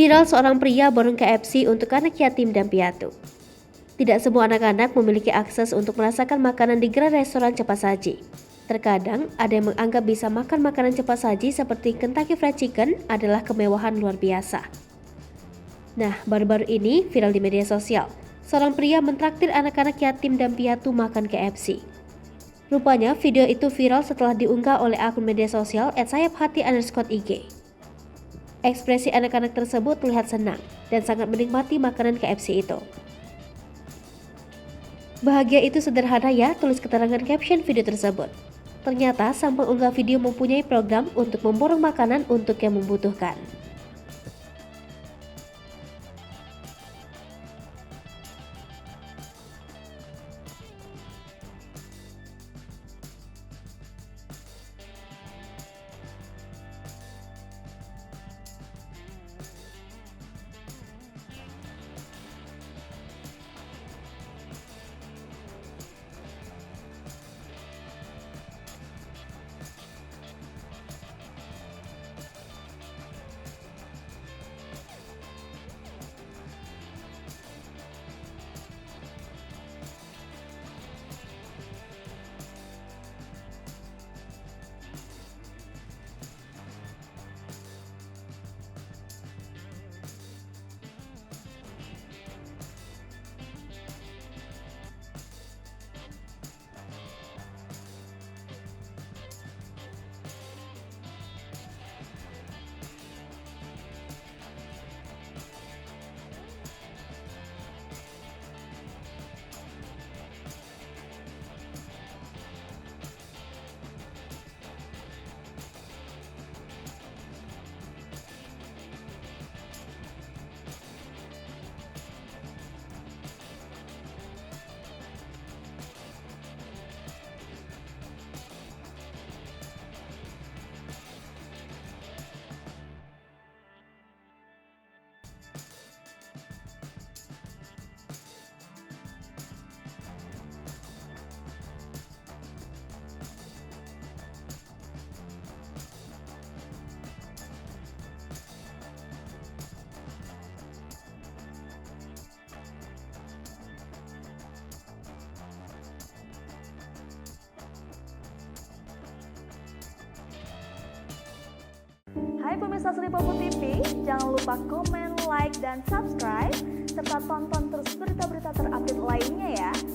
Viral seorang pria borong KFC untuk anak yatim dan piatu. Tidak semua anak-anak memiliki akses untuk merasakan makanan di gerai restoran cepat saji. Terkadang ada yang menganggap bisa makan makanan cepat saji seperti Kentucky Fried Chicken adalah kemewahan luar biasa. Nah, baru-baru ini viral di media sosial. Seorang pria mentraktir anak-anak yatim dan piatu makan KFC. Rupanya video itu viral setelah diunggah oleh akun media sosial @sayapHati_IG. Ekspresi anak-anak tersebut terlihat senang dan sangat menikmati makanan KFC itu. Bahagia itu sederhana ya, tulis keterangan caption video tersebut. Ternyata sang pengunggah video mempunyai program untuk memborong makanan untuk yang membutuhkan. Hai pemirsa Sri Popo TV, jangan lupa komen, like, dan subscribe, serta tonton terus berita-berita terupdate lain